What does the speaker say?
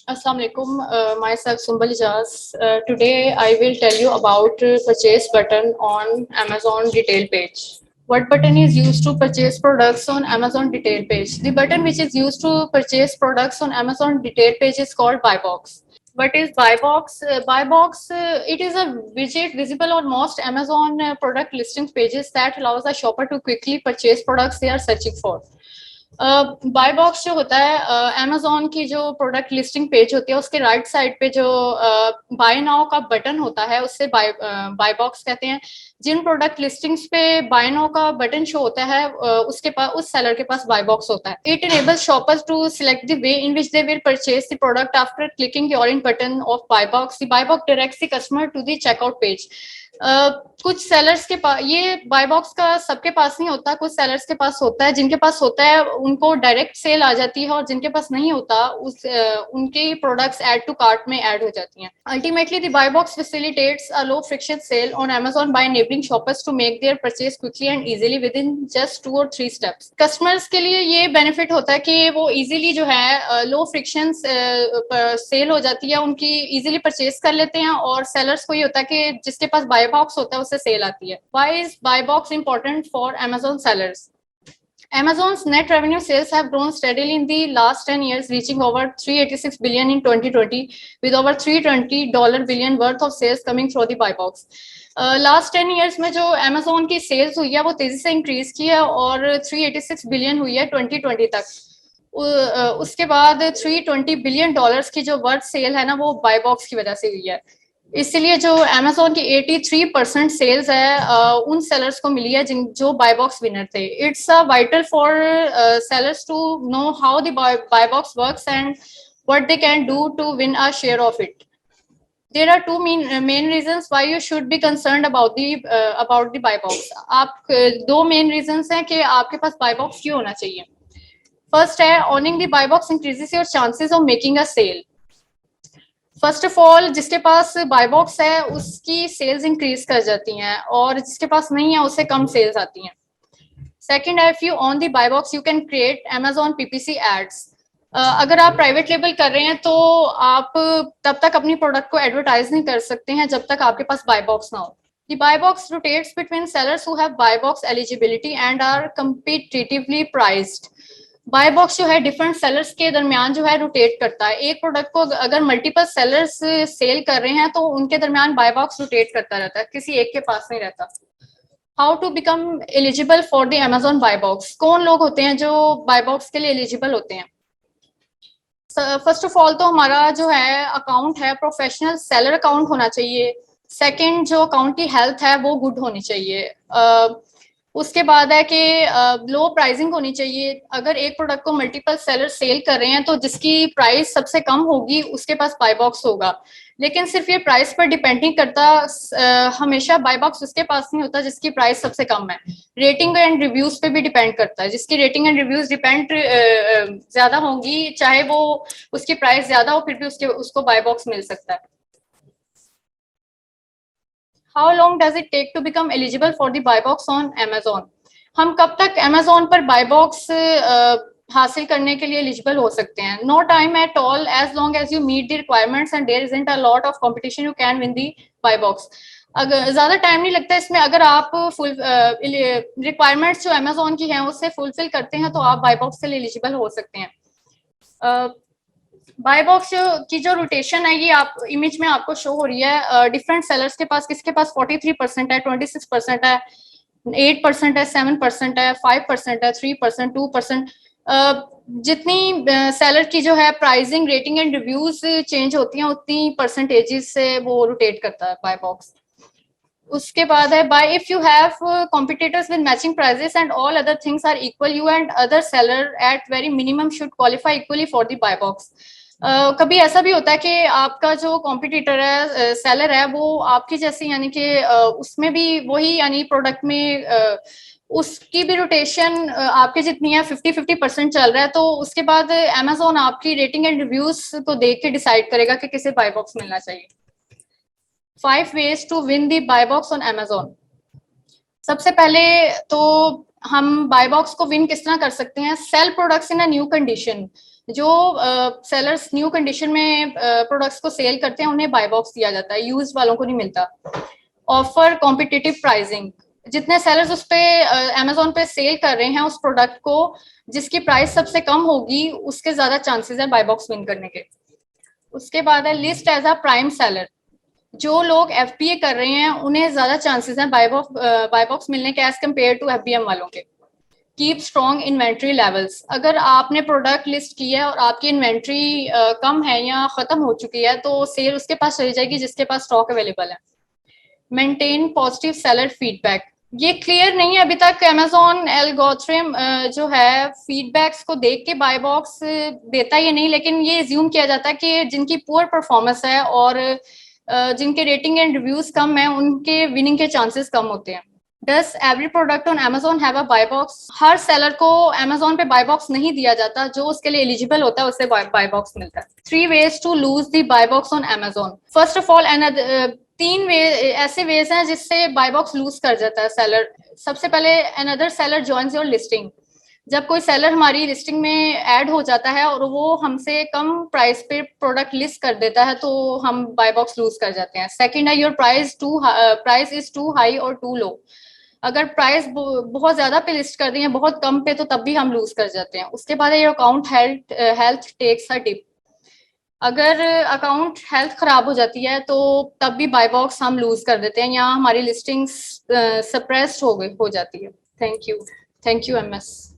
Assalamu alaikum. Myself Sumbal Ijaz. Today I will tell you about purchase button on Amazon detail page. What button is used to purchase products on Amazon detail page? The button which is used to purchase products on Amazon detail page is called buy box. What is buy box? Buy box, it is a widget visible on most Amazon product listings pages that allows a shopper to quickly purchase products they are searching for. Buy box जो होता है Amazon की जो product listing page होती है उसके right side पे जो बाय नाउ का बटन होता है उससे बाय बॉक्स कहते हैं. जिन प्रोडक्ट लिस्टिंग्स पे बाय नाउ का बटन शो होता है उसके पास उस सेलर के पास बाय बॉक्स होता है. It enables shoppers to select the way in which they will purchase the product after clicking the orange button of buy box. The buy box directs the customer to the checkout page. कुछ sellers के पास ये bye box का सबके पास नहीं होता, कुछ sellers के पास होता है. जिनके पास होता है उनको डायरेक्ट सेल आ जाती है और जिनके पास नहीं होता उनके प्रोडक्ट्स ऐड टू कार्ट में ऐड हो जाती हैं. Ultimately the buy box facilitates a low friction sale on Amazon by enabling shoppers to make their purchase quickly and easily within just 2 or 3 steps. Customers के लिए ये benefit होता है कि वो इजीली जो है लो फ्रिक्शन सेल हो जाती है, उनकी इजीली परचेज कर लेते हैं. और सेलर्स को ये होता है कि जिसके पास बाय बॉक्स होता है उससे सेल आती है. Why is buy box important for Amazon sellers? Amazon's net revenue sales have grown steadily in the last 10 years, reaching over 386 billion in 2020, with over $320 billion worth of sales coming through the buy box. Last 10 years में जो Amazon की sales हुई है वो तेजी से increase की है और 386 बिलियन हुई है 2020 तक. उसके बाद $320 बिलियन की जो वर्थ सेल है ना वो बाय बॉक्स की वजह से हुई है. इसलिए जो Amazon की 83% सेल्स है उन सेलर्स को मिली है जो बाय बॉक्स विनर थे. It's a vital for sellers to know how the buy box works and what they can do to win a share of it. There are two main reasons why you should be concerned about the buy box. आप दो main reasons हैं कि आपके पास buy box क्यों होना चाहिए. First है owning the buy box increases your chances of making a sale. First of all जिसके पास बाय बॉक्स है उसकी सेल्स इंक्रीज कर जाती हैं और जिसके पास नहीं है उससे कम सेल्स आती हैं. सेकंड है if you on the buy box you can create Amazon PPC ads. अगर आप प्राइवेट लेबल कर रहे हैं तो आप तब तक अपनी प्रोडक्ट को एडवर्टाइज नहीं कर सकते हैं जब तक आपके पास बाय बॉक्स ना हो. The buy box rotates between sellers who have buy box eligibility and are competitively priced. Buy box जो है डिफरेंट सेलर्स के दरमियान जो है रोटेट करता है. एक प्रोडक्ट को अगर मल्टीपल सेलर्स सेल कर रहे हैं तो उनके दरमियान बाय बॉक्स रोटेट करता रहता है, किसी एक के पास नहीं रहता. How to become eligible for the Amazon buy box. कौन लोग होते हैं जो बाय बॉक्स के लिए एलिजिबल होते हैं. फर्स्ट ऑफ ऑल तो हमारा जो है अकाउंट है प्रोफेशनल सेलर अकाउंट होना चाहिए. सेकंड जो अकाउंट की हेल्थ है वो गुड होनी चाहिए. उसके बाद है कि लो प्राइसिंग होनी चाहिए. अगर एक प्रोडक्ट को मल्टीपल सेलर सेल कर रहे हैं तो जिसकी प्राइस सबसे कम होगी उसके पास बाय बॉक्स होगा. लेकिन सिर्फ ये प्राइस पर डिपेंड नहीं करता, हमेशा बाय बॉक्स उसके पास नहीं होता जिसकी प्राइस सबसे कम है. रेटिंग एंड रिव्यूज पे भी डिपेंड करता है. जिसकी रेटिंग एंड रिव्यूज डिपेंड ज्यादा होंगी चाहे वो उसकी प्राइस ज्यादा हो फिर भी उसको बाय बॉक्स मिल सकता है. How long does it take to become eligible for the buy box on Amazon? हम कब तक Amazon पर buy box हासिल करने के लिए एलिजिबल हो सकते हैं. No time at all, as long as you meet the requirements and there isn't a lot of competition you can win the buy box. अगर ज्यादा टाइम नहीं लगता इसमें, अगर आप फुल रिक्वायरमेंट्स जो Amazon की हैं उससे फुलफिल करते हैं तो आप बाय बॉक्स के लिए एलिजिबल हो सकते हैं. बाय बॉक्स की जो रोटेशन है ये आप इमेज में आपको शो हो रही है. डिफरेंट सेलर्स के पास किसके पास 43% है, 26% है, 8% है, 7% है, 5% है, 3%, 2%. जितनी सेलर की जो है pricing rating and reviews change होती हैं उतनी परसेंटेजेस से वो रोटेट करता है बाय बॉक्स. उसके बाद है buy if you have competitors with matching prices and all other things are equal you and other seller at very minimum should qualify equally for the buy box. कभी ऐसा भी होता है कि आपका जो कॉम्पिटिटर है सेलर है वो आपकी जैसी यानी कि उसमें भी वही यानी प्रोडक्ट में उसकी भी रोटेशन आपके जितनी है 50-50% चल रहा है तो उसके बाद Amazon आपकी रेटिंग एंड रिव्यूज को देख के डिसाइड करेगा कि किसे बाय बॉक्स मिलना चाहिए. 5 ways to win the buy box on Amazon. सबसे पहले तो हम बाय बॉक्स को विन किस तरह कर सकते हैं? Cell products in a new condition. जो सेलर्स न्यू कंडीशन में प्रोडक्ट्स को सेल करते हैं उन्हें बाय बॉक्स दिया जाता है, यूज वालों को नहीं मिलता। Offer competitive pricing. जितने सेलर्स उस पे अमेजोन पे सेल कर रहे हैं उस प्रोडक्ट को, जिसकी प्राइस सबसे कम होगी उसके ज्यादा चांसेस है बाय बॉक्स विन करने के। उसके बाद है list as a prime seller. जो लोग एफबीए कर रहे हैं उन्हें ज्यादा चांसेस हैं बाय बॉक्स मिलने के एज कम्पेयर टू एफबीएम वालों के। Keep strong inventory levels. अगर आपने प्रोडक्ट लिस्ट किया है और आपकी इन्वेंट्री कम है या खत्म हो चुकी है तो सेल उसके पास चली जाएगी जिसके पास स्टॉक अवेलेबल है। Maintain positive seller feedback. ये क्लियर नहीं है अभी तक अमेजोन एल्गोरिथम जो है फीडबैक्स को देख के बाय बॉक्स देता है या नहीं, लेकिन ये एज्यूम किया जाता है कि जिनकी पुअर परफॉर्मेंस है और जिनके रेटिंग एंड रिव्यूज कम है उनके विनिंग के चांसेस कम होते हैं। Does every product on Amazon have a buy box? हर सेलर को Amazon पे बाय बॉक्स नहीं दिया जाता, जो उसके लिए एलिजिबल होता है उसे बाय बॉक्स मिलता है। 3 ways to lose the buy box on Amazon। First of all तीन वे ऐसे वेज हैं जिससे बाय बॉक्स लूज कर जाता है सेलर। सबसे पहले another seller joins your listing. जब कोई सेलर हमारी लिस्टिंग में ऐड हो जाता है और वो हमसे कम प्राइस पे प्रोडक्ट लिस्ट कर देता है तो हम बाय बॉक्स लूज कर जाते हैं। सेकंड है your price is too high और टू लो। अगर प्राइस बहुत ज्यादा पे लिस्ट कर दी है बहुत कम पे तो तब भी हम लूज कर जाते हैं। उसके बाद your account health takes a dip. अगर अकाउंट हेल्थ खराब हो जाती है तो तब भी बाय बॉक्स हम लूज कर देते हैं या हमारी लिस्टिंग्स सप्रेस्ड हो जाती है। Thank you. Thank you MS.